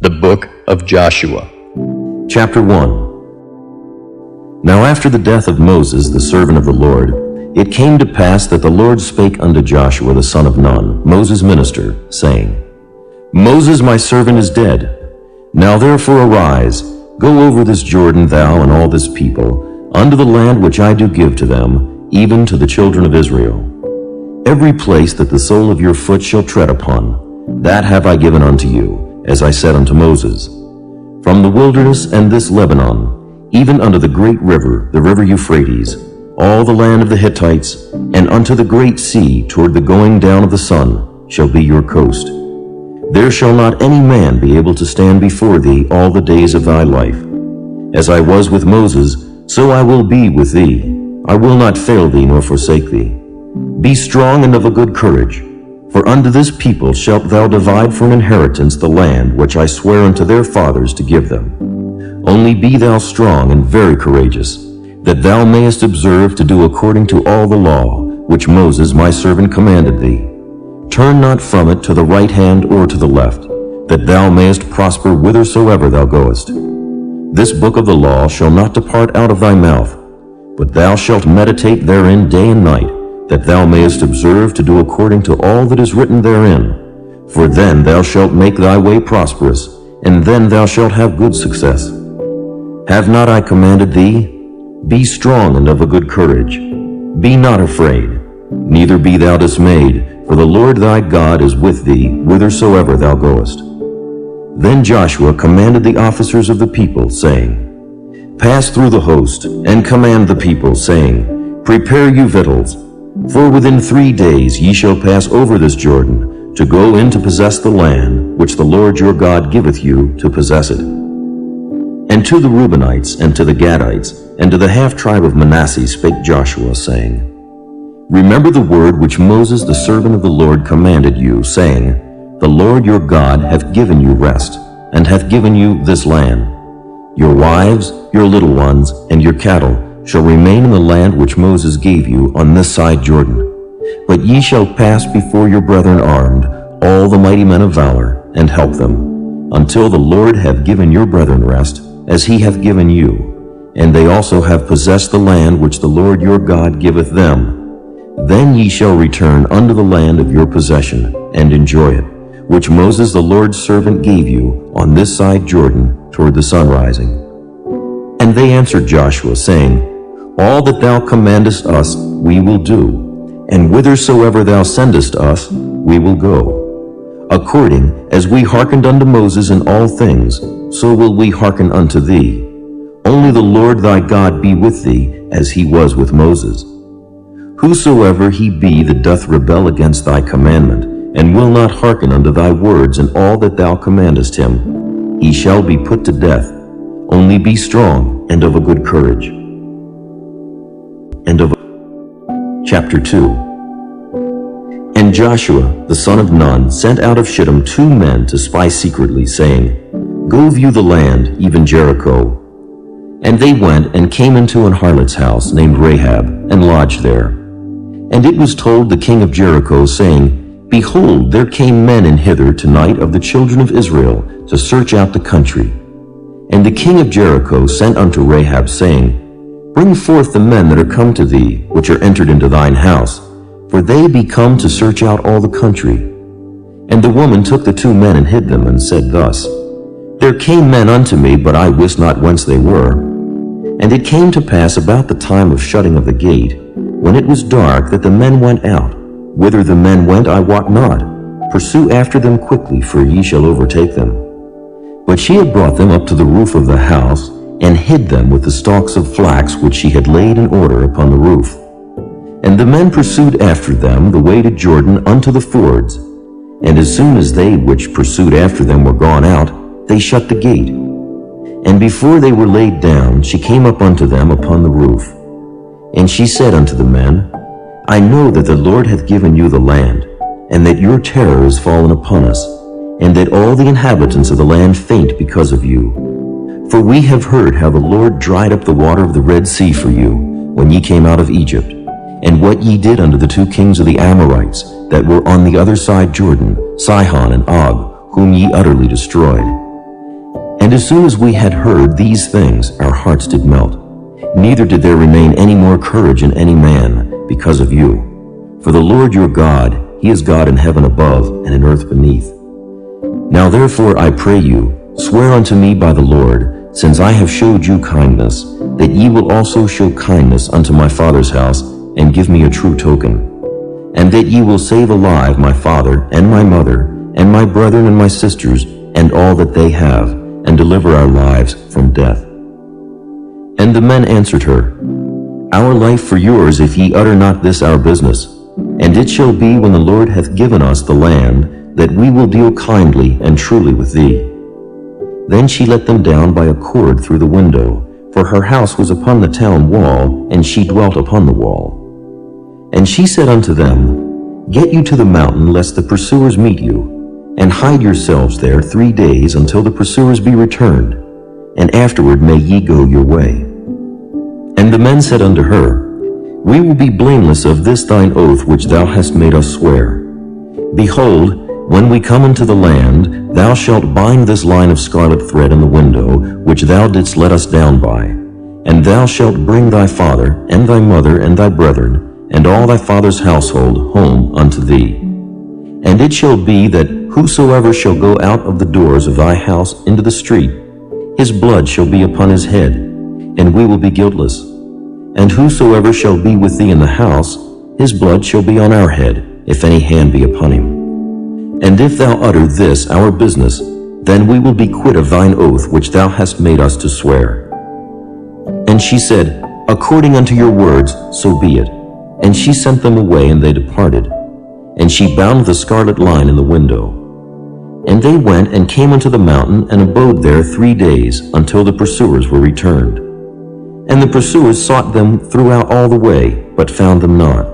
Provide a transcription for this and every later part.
The Book of Joshua. Chapter 1. Now after the death of Moses, the servant of the Lord, it came to pass that the Lord spake unto Joshua the son of Nun, Moses' minister, saying, Moses my servant is dead. Now therefore arise, go over this Jordan, thou and all this people, unto the land which I do give to them, even to the children of Israel. Every place that the sole of your foot shall tread upon, that have I given unto you, as I said unto Moses. From the wilderness and this Lebanon, even unto the great river, the river Euphrates, all the land of the Hittites, and unto the great sea toward the going down of the sun, shall be your coast. There shall not any man be able to stand before thee all the days of thy life. As I was with Moses, so I will be with thee. I will not fail thee nor forsake thee. Be strong and of a good courage, for unto this people shalt thou divide for an inheritance the land which I swear unto their fathers to give them. Only be thou strong and very courageous, that thou mayest observe to do according to all the law which Moses my servant commanded thee. Turn not from it to the right hand or to the left, that thou mayest prosper whithersoever thou goest. This book of the law shall not depart out of thy mouth, but thou shalt meditate therein day and night, that thou mayest observe to do according to all that is written therein. For then thou shalt make thy way prosperous, and then thou shalt have good success. Have not I commanded thee? Be strong and of a good courage. Be not afraid, neither be thou dismayed, for the Lord thy God is with thee whithersoever thou goest. Then Joshua commanded the officers of the people, saying, Pass through the host, and command the people, saying, Prepare you victuals, for within 3 days ye shall pass over this Jordan, to go in to possess the land which the Lord your God giveth you to possess it. And to the Reubenites, and to the Gadites, and to the half-tribe of Manasseh spake Joshua, saying, Remember the word which Moses the servant of the Lord commanded you, saying, The Lord your God hath given you rest, and hath given you this land. Your wives, your little ones, and your cattle shall remain in the land which Moses gave you on this side Jordan. But ye shall pass before your brethren armed, all the mighty men of valor, and help them, until the Lord have given your brethren rest, as he hath given you, and they also have possessed the land which the Lord your God giveth them. Then ye shall return unto the land of your possession, and enjoy it, which Moses the Lord's servant gave you on this side Jordan toward the sun rising. And they answered Joshua, saying, All that thou commandest us we will do, and whithersoever thou sendest us we will go. According as we hearkened unto Moses in all things, so will we hearken unto thee. Only the Lord thy God be with thee, as he was with Moses. Whosoever he be that doth rebel against thy commandment, and will not hearken unto thy words in all that thou commandest him, he shall be put to death. Only be strong and of a good courage. Chapter 2. And Joshua the son of Nun sent out of Shittim 2 men to spy secretly, saying, Go view the land, even Jericho. And they went and came into an harlot's house named Rahab, and lodged there. And it was told the king of Jericho, saying, Behold, there came men in hither tonight of the children of Israel to search out the country. And the king of Jericho sent unto Rahab, saying, Bring forth the men that are come to thee, which are entered into thine house, for they be come to search out all the country. And the woman took the 2 men and hid them, and said thus, There came men unto me, but I wist not whence they were. And it came to pass about the time of shutting of the gate, when it was dark, that the men went out. Whither the men went I wot not. Pursue after them quickly, for ye shall overtake them. But she had brought them up to the roof of the house, and hid them with the stalks of flax which she had laid in order upon the roof. And the men pursued after them the way to Jordan unto the fords. And as soon as they which pursued after them were gone out, they shut the gate. And before they were laid down, she came up unto them upon the roof. And she said unto the men, I know that the Lord hath given you the land, and that your terror is fallen upon us, and that all the inhabitants of the land faint because of you. For we have heard how the Lord dried up the water of the Red Sea for you, when ye came out of Egypt, and what ye did unto the 2 kings of the Amorites, that were on the other side Jordan, Sihon and Og, whom ye utterly destroyed. And as soon as we had heard these things, our hearts did melt. Neither did there remain any more courage in any man because of you. For the Lord your God, he is God in heaven above and in earth beneath. Now therefore I pray you, swear unto me by the Lord, since I have showed you kindness, that ye will also show kindness unto my father's house, and give me a true token, and that ye will save alive my father and my mother, and my brethren and my sisters, and all that they have, and deliver our lives from death. And the men answered her, Our life for yours, if ye utter not this our business. And it shall be, when the Lord hath given us the land, that we will deal kindly and truly with thee. Then she let them down by a cord through the window, for her house was upon the town wall, and she dwelt upon the wall. And she said unto them, Get you to the mountain, lest the pursuers meet you, and hide yourselves there 3 days, until the pursuers be returned, and afterward may ye go your way. And the men said unto her, We will be blameless of this thine oath which thou hast made us swear. Behold, when we come into the land, thou shalt bind this line of scarlet thread in the window, which thou didst let us down by. And thou shalt bring thy father, and thy mother, and thy brethren, and all thy father's household home unto thee. And it shall be that whosoever shall go out of the doors of thy house into the street, his blood shall be upon his head, and we will be guiltless. And whosoever shall be with thee in the house, his blood shall be on our head, if any hand be upon him. And if thou utter this our business, then we will be quit of thine oath which thou hast made us to swear. And she said, According unto your words, so be it. And she sent them away, and they departed. And she bound the scarlet line in the window. And they went and came unto the mountain, and abode there 3 days, until the pursuers were returned. And the pursuers sought them throughout all the way, but found them not.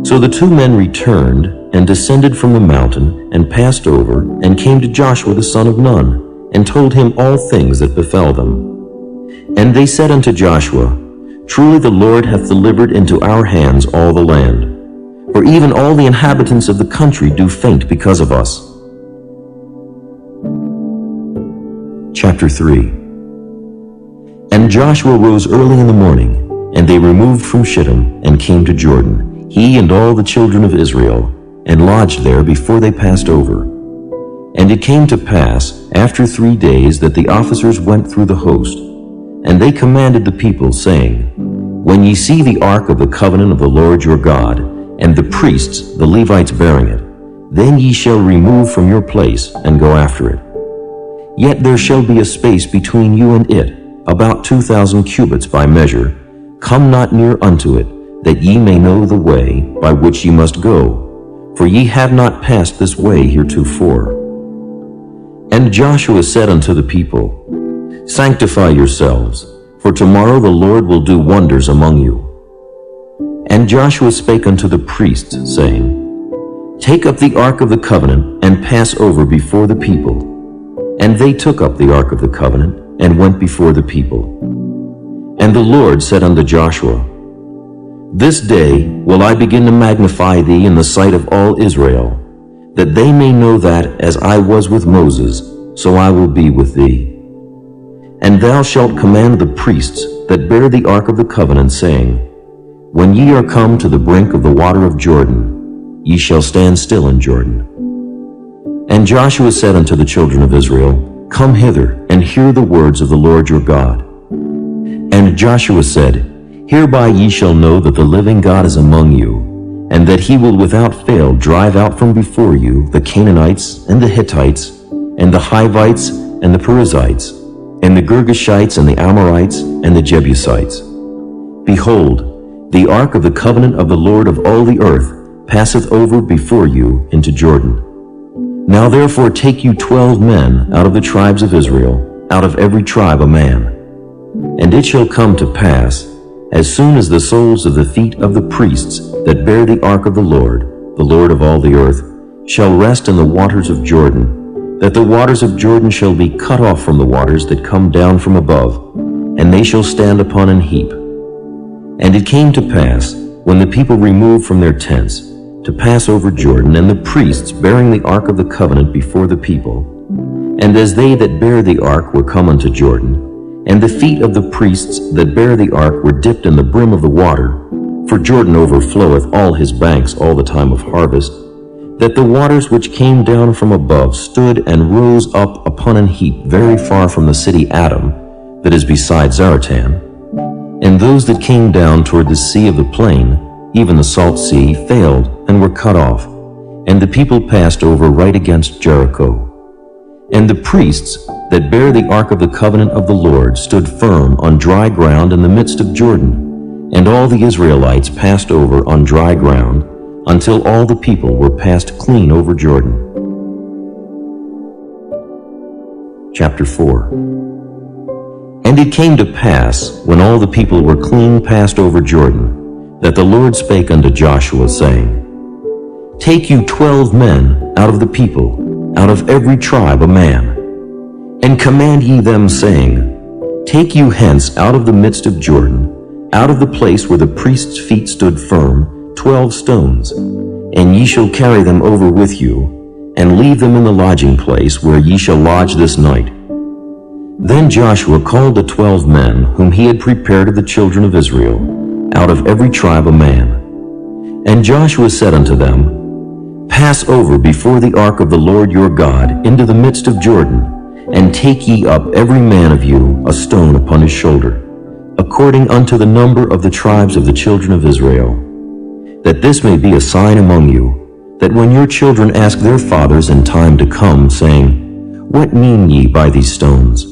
So the 2 men returned, and descended from the mountain, and passed over, and came to Joshua the son of Nun, and told him all things that befell them. And they said unto Joshua, Truly the Lord hath delivered into our hands all the land. For even all the inhabitants of the country do faint because of us. Chapter 3. And Joshua rose early in the morning, and they removed from Shittim, and came to Jordan, he and all the children of Israel, and lodged there before they passed over. And it came to pass, after 3 days, that the officers went through the host, and they commanded the people, saying, When ye see the ark of the covenant of the Lord your God, and the priests, the Levites, bearing it, then ye shall remove from your place, and go after it. Yet there shall be a space between you and it, about 2,000 cubits by measure. Come not near unto it, that ye may know the way by which ye must go, for ye have not passed this way heretofore. And Joshua said unto the people, Sanctify yourselves, for tomorrow the Lord will do wonders among you. And Joshua spake unto the priests, saying, Take up the ark of the covenant, and pass over before the people. And they took up the ark of the covenant, and went before the people. And the Lord said unto Joshua, This day will I begin to magnify thee in the sight of all Israel, that they may know that, as I was with Moses, so I will be with thee. And thou shalt command the priests that bear the ark of the covenant, saying, When ye are come to the brink of the water of Jordan, ye shall stand still in Jordan. And Joshua said unto the children of Israel, Come hither, and hear the words of the Lord your God. And Joshua said, Hereby ye shall know that the living God is among you, and that he will without fail drive out from before you the Canaanites, and the Hittites, and the Hivites, and the Perizzites, and the Girgashites, and the Amorites, and the Jebusites. Behold, the ark of the covenant of the Lord of all the earth passeth over before you into Jordan. Now therefore take you 12 men out of the tribes of Israel, out of every tribe a man. And it shall come to pass, as soon as the soles of the feet of the priests that bear the ark of the Lord of all the earth, shall rest in the waters of Jordan, that the waters of Jordan shall be cut off from the waters that come down from above, and they shall stand upon an heap. And it came to pass, when the people removed from their tents, to pass over Jordan, and the priests bearing the ark of the covenant before the people, And as they that bear the ark were come unto Jordan, and the feet of the priests that bear the ark were dipped in the brim of the water, for Jordan overfloweth all his banks all the time of harvest, that the waters which came down from above stood and rose up upon an heap very far from the city Adam, that is beside Zaratan. And those that came down toward the sea of the plain, even the salt sea, failed and were cut off, and the people passed over right against Jericho. And the priests that bear the ark of the covenant of the Lord stood firm on dry ground in the midst of Jordan, and all the Israelites passed over on dry ground, until all the people were passed clean over Jordan. Chapter 4. And it came to pass, when all the people were clean passed over Jordan, that the Lord spake unto Joshua, saying, Take you 12 men out of the people, out of every tribe a man, and command ye them, saying, Take you hence out of the midst of Jordan, out of the place where the priest's feet stood firm, 12 stones, and ye shall carry them over with you, and leave them in the lodging place where ye shall lodge this night. Then Joshua called the 12 men whom he had prepared of the children of Israel, out of every tribe a man. And Joshua said unto them, Pass over before the ark of the Lord your God into the midst of Jordan, and take ye up every man of you a stone upon his shoulder, according unto the number of the tribes of the children of Israel, that this may be a sign among you, that when your children ask their fathers in time to come, saying, What mean ye by these stones?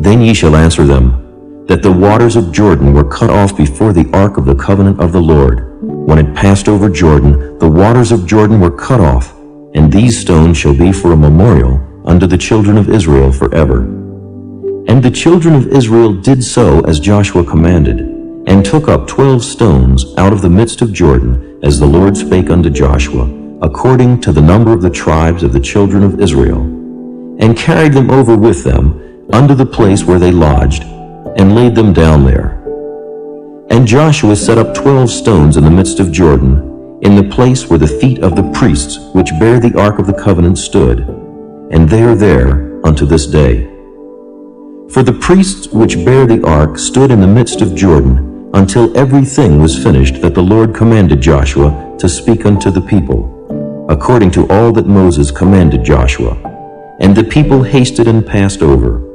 Then ye shall answer them, that the waters of Jordan were cut off before the ark of the covenant of the Lord. When it passed over Jordan, the waters of Jordan were cut off, and these stones shall be for a memorial unto the children of Israel forever. And the children of Israel did so as Joshua commanded, and took up 12 stones out of the midst of Jordan, as the Lord spake unto Joshua, according to the number of the tribes of the children of Israel, and carried them over with them unto the place where they lodged, and laid them down there. And Joshua set up 12 stones in the midst of Jordan, in the place where the feet of the priests which bear the ark of the covenant stood, and they are there unto this day. For the priests which bear the ark stood in the midst of Jordan, until everything was finished that the Lord commanded Joshua to speak unto the people, according to all that Moses commanded Joshua. And the people hasted and passed over.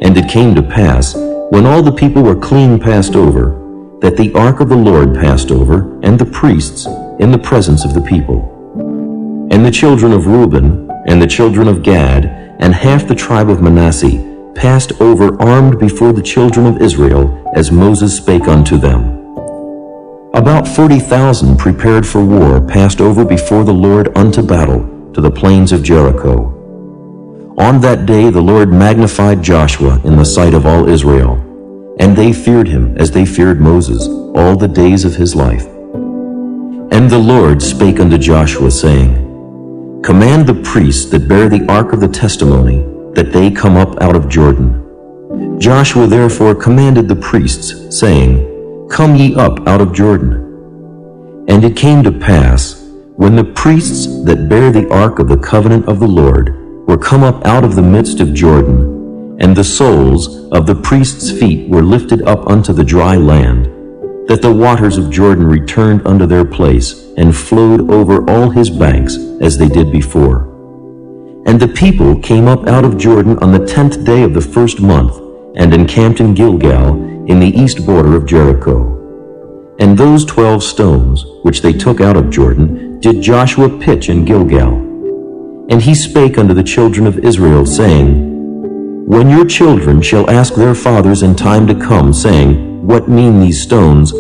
And it came to pass, when all the people were clean passed over, that the ark of the Lord passed over, and the priests, in the presence of the people. And the children of Reuben, and the children of Gad, and half the tribe of Manasseh, passed over armed before the children of Israel, as Moses spake unto them. About 40,000 prepared for war passed over before the Lord unto battle to the plains of Jericho. On that day the Lord magnified Joshua in the sight of all Israel, and they feared him as they feared Moses all the days of his life. And the Lord spake unto Joshua, saying, Command the priests that bear the ark of the testimony, that they come up out of Jordan. Joshua therefore commanded the priests, saying, Come ye up out of Jordan. And it came to pass, when the priests that bear the ark of the covenant of the Lord were come up out of the midst of Jordan, and the soles of the priests' feet were lifted up unto the dry land, that the waters of Jordan returned unto their place, and flowed over all his banks, as they did before. And the people came up out of Jordan on the 10th day of the first month, and encamped in Gilgal, in the east border of Jericho. And those 12 stones, which they took out of Jordan, did Joshua pitch in Gilgal. And he spake unto the children of Israel, saying, When your children shall ask their fathers in time to come, saying, What mean these stones?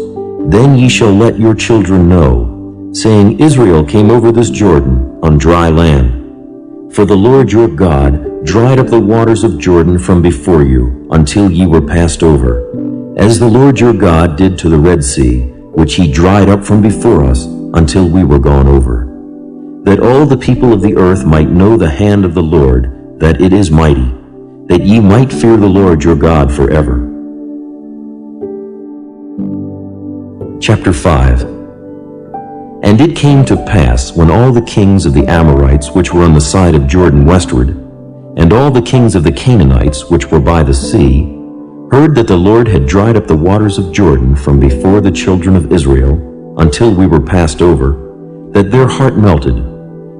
Then ye shall let your children know, saying, Israel came over this Jordan on dry land. For the Lord your God dried up the waters of Jordan from before you, until ye were passed over, as the Lord your God did to the Red Sea, which he dried up from before us, until we were gone over. That all the people of the earth might know the hand of the Lord, that it is mighty, that ye might fear the Lord your God forever. Chapter 5. And it came to pass, when all the kings of the Amorites which were on the side of Jordan westward, And all the kings of the Canaanites, which were by the sea, heard that the Lord had dried up the waters of Jordan from before the children of Israel, until we were passed over, that their heart melted,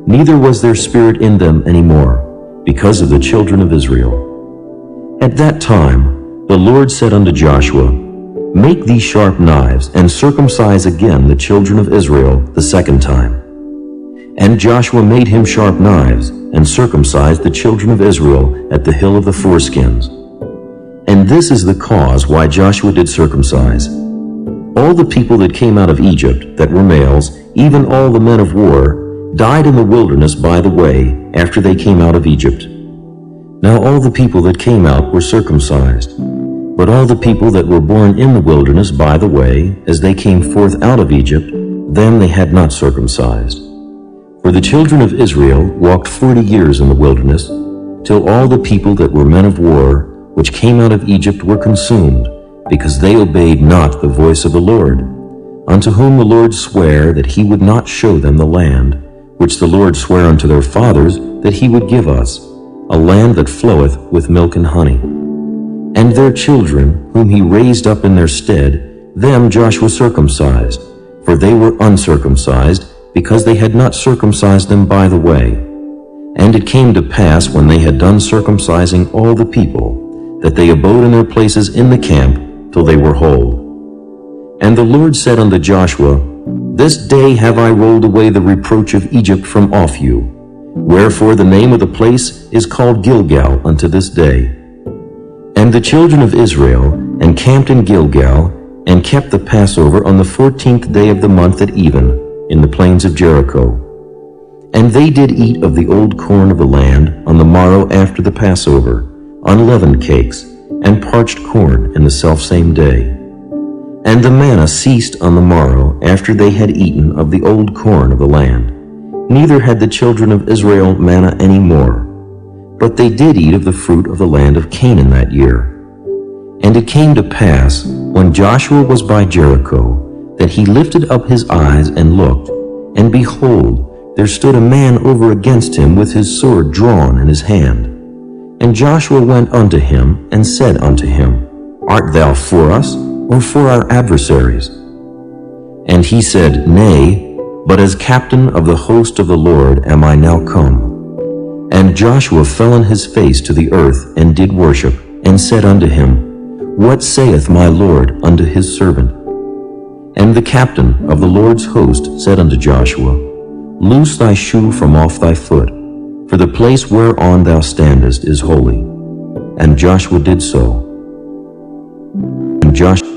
neither was their spirit in them any more, because of the children of Israel. At that time the Lord said unto Joshua, Make thee sharp knives, and circumcise again the children of Israel the second time. And Joshua made him sharp knives, and circumcised the children of Israel at the hill of the foreskins. And this is the cause why Joshua did circumcise. All the people that came out of Egypt, that were males, even all the men of war, died in the wilderness by the way, after they came out of Egypt. Now all the people that came out were circumcised. But all the people that were born in the wilderness by the way, as they came forth out of Egypt, them they had not circumcised. For the children of Israel walked 40 years in the wilderness, till all the people that were men of war, which came out of Egypt, were consumed, because they obeyed not the voice of the Lord, unto whom the Lord sware that he would not show them the land, which the Lord sware unto their fathers that he would give us, a land that floweth with milk and honey. And their children, whom he raised up in their stead, them Joshua circumcised, for they were uncircumcised, because they had not circumcised them by the way. And it came to pass, when they had done circumcising all the people, that they abode in their places in the camp till they were whole. And the Lord said unto Joshua, This day have I rolled away the reproach of Egypt from off you. Wherefore the name of the place is called Gilgal unto this day. And the children of Israel encamped in Gilgal, and kept the Passover on the 14th day of the month at even, in the plains of Jericho. And they did eat of the old corn of the land on the morrow after the Passover, unleavened cakes, and parched corn in the selfsame day. And the manna ceased on the morrow after they had eaten of the old corn of the land. Neither had the children of Israel manna any more, but they did eat of the fruit of the land of Canaan that year. And it came to pass, when Joshua was by Jericho, that he lifted up his eyes and looked, and behold, there stood a man over against him with his sword drawn in his hand. And Joshua went unto him, and said unto him, Art thou for us, or for our adversaries? And he said, Nay, but as captain of the host of the Lord am I now come. And Joshua fell on his face to the earth, and did worship, and said unto him, What saith my Lord unto his servant? And the captain of the Lord's host said unto Joshua, Loose thy shoe from off thy foot, for the place whereon thou standest is holy. And Joshua did so. And Joshua